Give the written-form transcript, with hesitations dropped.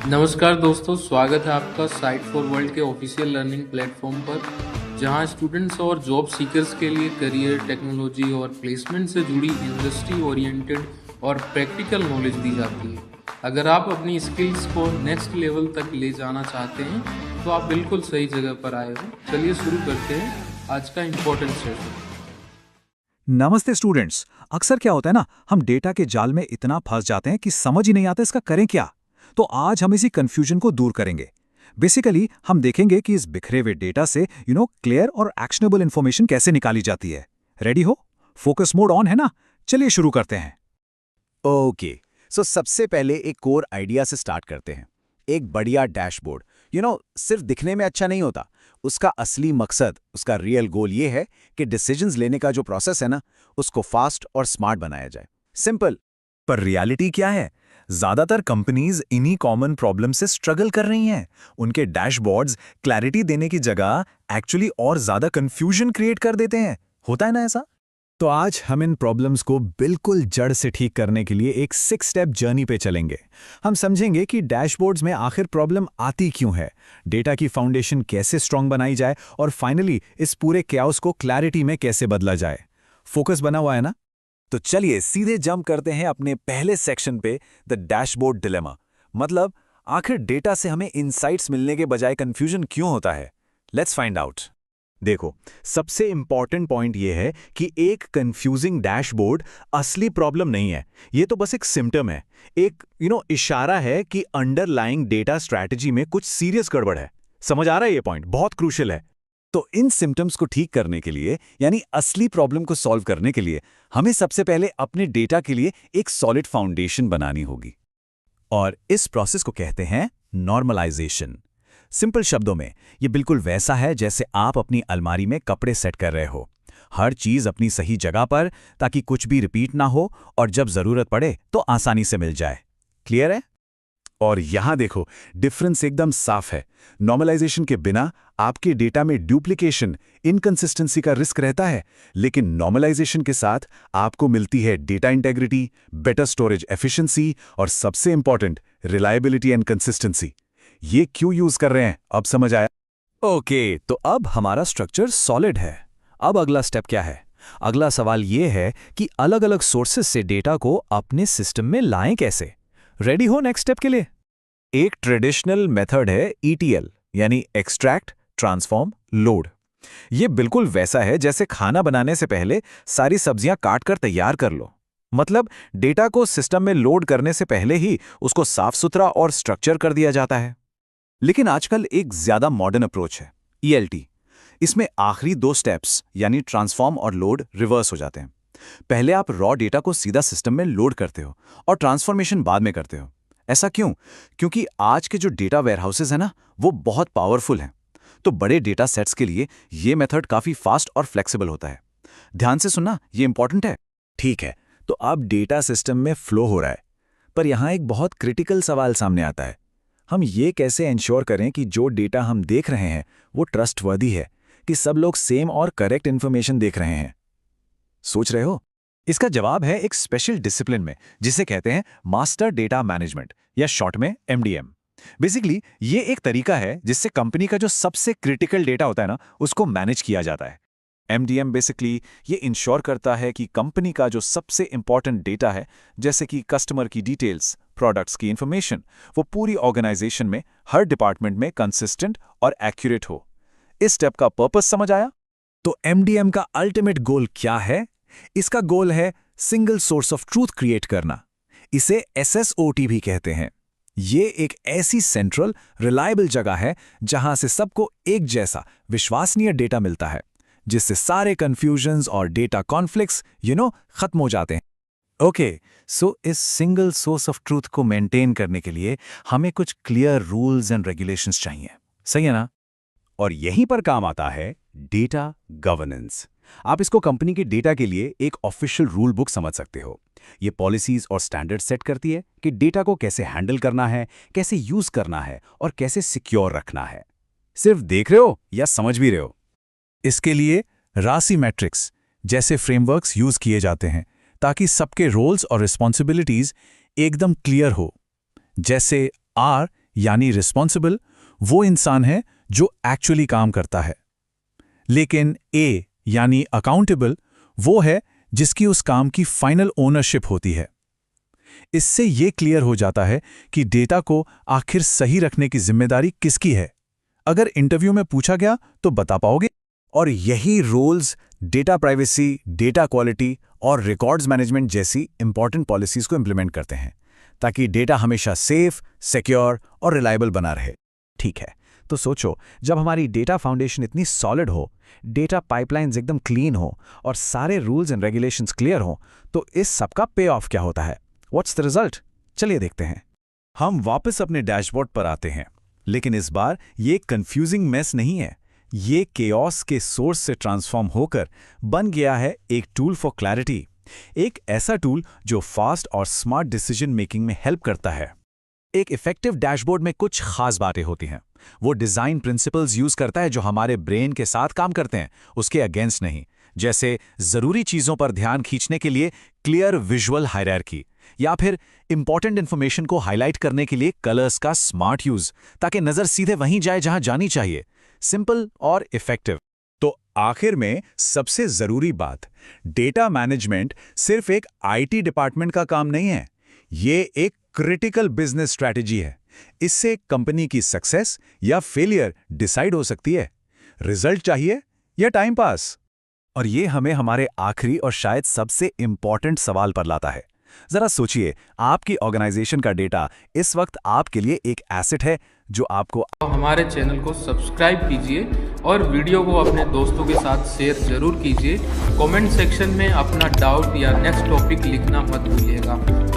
नमस्कार दोस्तों, स्वागत है आपका साइट फॉर वर्ल्ड के ऑफिशियल लर्निंग प्लेटफॉर्म पर, जहां स्टूडेंट्स और जॉब सीकर्स के लिए करियर, टेक्नोलॉजी और प्लेसमेंट से जुड़ी इंडस्ट्री ओरिएंटेड और प्रैक्टिकल नॉलेज दी जाती है। अगर आप अपनी स्किल्स को नेक्स्ट लेवल तक ले जाना चाहते हैं, तो आप बिल्कुल सही जगह पर आए हो। चलिए शुरू करते हैं आज का इम्पोर्टेंट सेशन। नमस्ते स्टूडेंट्स। अक्सर क्या होता है ना, हम डेटा के जाल में इतना फंस जाते हैं कि समझ ही नहीं आता इसका करें क्या। तो आज हम इसी कंफ्यूजन को दूर करेंगे। बेसिकली हम देखेंगे कि इस बिखरे हुए डेटा से क्लियर और एक्शनेबल इंफॉर्मेशन कैसे निकाली जाती है। रेडी हो? फोकस मोड ऑन है ना? चलिए शुरू करते हैं। ओके, सो सबसे पहले एक कोर आइडिया से स्टार्ट करते हैं। एक बढ़िया डैशबोर्ड सिर्फ दिखने में अच्छा नहीं होता। उसका असली मकसद, उसका रियल गोल ये है कि डिसीजंस लेने का जो प्रोसेस है ना, उसको फास्ट और स्मार्ट बनाया जाए। सिंपल। पर रियलिटी क्या है? ज्यादातर कंपनीज इन्हीं कॉमन प्रॉब्लम से स्ट्रगल कर रही हैं। उनके डैशबोर्ड्स क्लैरिटी देने की जगह एक्चुअली और ज्यादा कंफ्यूजन क्रिएट कर देते हैं। होता है ना ऐसा? तो आज हम इन प्रॉब्लम्स को बिल्कुल जड़ से ठीक करने के लिए एक 6 स्टेप जर्नी पे चलेंगे। हम समझेंगे कि डैशबोर्ड्स में आखिर प्रॉब्लम आती क्यों है, डेटा की फाउंडेशन कैसे स्ट्रांग बनाई जाए और फाइनली इस पूरे कैओस को क्लैरिटी में कैसे बदला जाए। फोकस बना हुआ है ना? तो चलिए सीधे जंप करते हैं अपने पहले सेक्शन पे, द डैशबोर्ड डिलेमा। मतलब आखिर डेटा से हमें इनसाइट्स मिलने के बजाय कंफ्यूजन क्यों होता है। Let's find out. देखो, सबसे इंपॉर्टेंट पॉइंट यह है कि एक कंफ्यूजिंग डैशबोर्ड असली प्रॉब्लम नहीं है। यह तो बस एक सिम्टम है, एक इशारा है कि अंडरलाइंग डेटा स्ट्रैटेजी में कुछ सीरियस गड़बड़ है। समझ आ रहा है? ये पॉइंट बहुत क्रूशियल है। तो इन सिम्टम्स को ठीक करने के लिए, यानी असली प्रॉब्लम को सॉल्व करने के लिए, हमें सबसे पहले अपने डेटा के लिए एक सॉलिड फाउंडेशन बनानी होगी। और इस प्रोसेस को कहते हैं नॉर्मलाइजेशन। सिंपल शब्दों में ये बिल्कुल वैसा है जैसे आप अपनी अलमारी में कपड़े सेट कर रहे हो। हर चीज अपनी सही जगह पर, ताकि कुछ भी रिपीट ना हो और जब जरूरत पड़े तो आसानी से मिल जाए। क्लियर है? और यहां देखो, डिफरेंस एकदम साफ है। नॉर्मलाइजेशन के बिना आपके डेटा में डुप्लीकेशन, इनकंसिस्टेंसी का रिस्क रहता है, लेकिन नॉर्मलाइजेशन के साथ आपको मिलती है data integrity, better storage efficiency और सबसे इंपॉर्टेंट रिलायबिलिटी एंड कंसिस्टेंसी। ये क्यों यूज कर रहे हैं, अब समझ आया? ओके, तो अब हमारा स्ट्रक्चर सॉलिड है। अब अगला स्टेप क्या है? अगला सवाल यह है कि अलग अलग सोर्सेस से डेटा को अपने सिस्टम में लाएं कैसे। रेडी हो नेक्स्ट स्टेप के लिए? एक ट्रेडिशनल मेथड है ETL, यानी एक्सट्रैक्ट, ट्रांसफॉर्म, लोड। ये बिल्कुल वैसा है जैसे खाना बनाने से पहले सारी सब्जियां काट कर तैयार कर लो। मतलब डेटा को सिस्टम में लोड करने से पहले ही उसको साफ सुथरा और स्ट्रक्चर कर दिया जाता है। लेकिन आजकल एक ज्यादा मॉडर्न अप्रोच है, ELT। इसमें आखिरी 2 स्टेप्स यानी ट्रांसफॉर्म और लोड रिवर्स हो जाते हैं। पहले आप रॉ डेटा को सीधा सिस्टम में लोड करते हो और ट्रांसफॉर्मेशन बाद में करते हो। ऐसा क्यों? क्योंकि आज के जो डेटा वेयरहाउसेस हैं ना, वो बहुत पावरफुल हैं। तो बड़े डेटा सेट्स के लिए ये मेथड काफी फास्ट और फ्लेक्सिबल होता है। ध्यान से सुनना, ये इंपॉर्टेंट है। ठीक है, तो अब डेटा सिस्टम में फ्लो हो रहा है, पर यहां एक बहुत क्रिटिकल सवाल सामने आता है। हम ये कैसे इंश्योर करें कि जो डेटा हम देख रहे हैं वो ट्रस्टवर्दी है, कि सब लोग सेम और करेक्ट इंफॉर्मेशन देख रहे हैं। सोच रहे हो? इसका जवाब है एक स्पेशल डिसिप्लिन में, जिसे कहते हैं मास्टर डेटा मैनेजमेंट, या शॉर्ट में MDM। बेसिकली ये एक तरीका है जिससे कंपनी का जो सबसे क्रिटिकल डेटा होता है ना, उसको मैनेज किया जाता है। MDM बेसिकली ये इंश्योर करता है कि कंपनी का जो सबसे इंपॉर्टेंट डेटा है, जैसे कि कस्टमर की डिटेल्स, प्रोडक्ट्स की इंफॉर्मेशन, वो पूरी ऑर्गेनाइजेशन में हर डिपार्टमेंट में कंसिस्टेंट और एक्यूरेट हो। इस स्टेप का पर्पस समझ आया? तो MDM का अल्टीमेट गोल क्या है? इसका गोल है single source of truth create करना। इसे SSOT भी कहते हैं। ये एक ऐसी सेंट्रल रिलायबल जगह है जहां से सबको एक जैसा विश्वसनीय डेटा मिलता है, जिससे सारे कंफ्यूजन्स और डेटा कॉन्फ्लिक्ट्स खत्म हो जाते हैं। ओके, सो इस सिंगल सोर्स ऑफ ट्रूथ को मेंटेन करने के लिए हमें कुछ क्लियर रूल्स एंड रेगुलेशंस चाहिए। सही है ना? और यहीं पर काम आता है डेटा गवर्नेंस। आप इसको कंपनी के डेटा के लिए एक ऑफिशियल रूल बुक समझ सकते हो। ये पॉलिसीज और स्टैंडर्ड सेट करती है कि डेटा को कैसे हैंडल करना है, कैसे यूज करना है और कैसे सिक्योर रखना है। सिर्फ देख रहे हो या समझ भी रहे हो? इसके लिए राशि मैट्रिक्स जैसे फ्रेमवर्क्स यूज किए जाते हैं, ताकि सबके रोल्स और रिस्पॉन्सिबिलिटीज एकदम क्लियर हो। जैसे R यानी रिस्पॉन्सिबल वो इंसान है जो एक्चुअली काम करता है, लेकिन ए यानी अकाउंटेबल वो है जिसकी उस काम की फाइनल ओनरशिप होती है। इससे ये क्लियर हो जाता है कि डेटा को आखिर सही रखने की जिम्मेदारी किसकी है। अगर इंटरव्यू में पूछा गया तो बता पाओगे। और यही roles data privacy, data quality और रिकॉर्ड्स मैनेजमेंट जैसी इंपॉर्टेंट पॉलिसीज को इंप्लीमेंट करते हैं, ताकि डेटा हमेशा सेफ, सिक्योर और रिलायबल बना रहे। ठीक है, तो सोचो, जब हमारी डेटा फाउंडेशन इतनी सॉलिड हो, डेटा पाइपलाइंस एकदम क्लीन हो और सारे रूल्स एंड रेगुलेशंस क्लियर हो, तो इस सबका पे ऑफ क्या होता है? What's the result? चलिए देखते हैं। हम वापस अपने डैशबोर्ड पर आते हैं, लेकिन इस बार ये कंफ्यूजिंग मेस नहीं है। ये केओस के सोर्स से ट्रांसफॉर्म होकर बन गया है एक टूल फॉर क्लैरिटी, एक ऐसा टूल जो फास्ट और स्मार्ट डिसीजन मेकिंग में हेल्प करता है। एक इफेक्टिव डैशबोर्ड में कुछ खास बातें होती हैं। वो डिजाइन प्रिंसिपल्स यूज करता है जो हमारे ब्रेन के साथ काम करते हैं, उसके अगेंस्ट नहीं। जैसे जरूरी चीजों पर ध्यान खींचने के लिए क्लियर विजुअल हायरार्की, या फिर इंपॉर्टेंट इंफॉर्मेशन को हाईलाइट करने के लिए कलर्स का स्मार्ट यूज, ताकि नजर सीधे वहीं जाए जहां जानी चाहिए। सिंपल और इफेक्टिव। तो आखिर में सबसे जरूरी बात, डेटा मैनेजमेंट सिर्फ एक आईटी डिपार्टमेंट का काम नहीं है, ये एक क्रिटिकल बिजनेस स्ट्रैटेजी है। इससे कंपनी की सक्सेस या फेलियर डिसाइड हो सकती है। रिजल्ट चाहिए या टाइम पास? और ये हमें हमारे आखिरी और शायद सबसे इंपॉर्टेंट सवाल पर लाता है। जरा सोचिए, आपकी ऑर्गेनाइजेशन का डेटा इस वक्त आपके लिए एक एसेट है जो आपको। हमारे चैनल को सब्सक्राइब कीजिए और वीडियो को अपने दोस्तों के साथ शेयर जरूर कीजिए। कमेंट सेक्शन में अपना डाउट या नेक्स्ट टॉपिक लिखना मत भूलिएगा।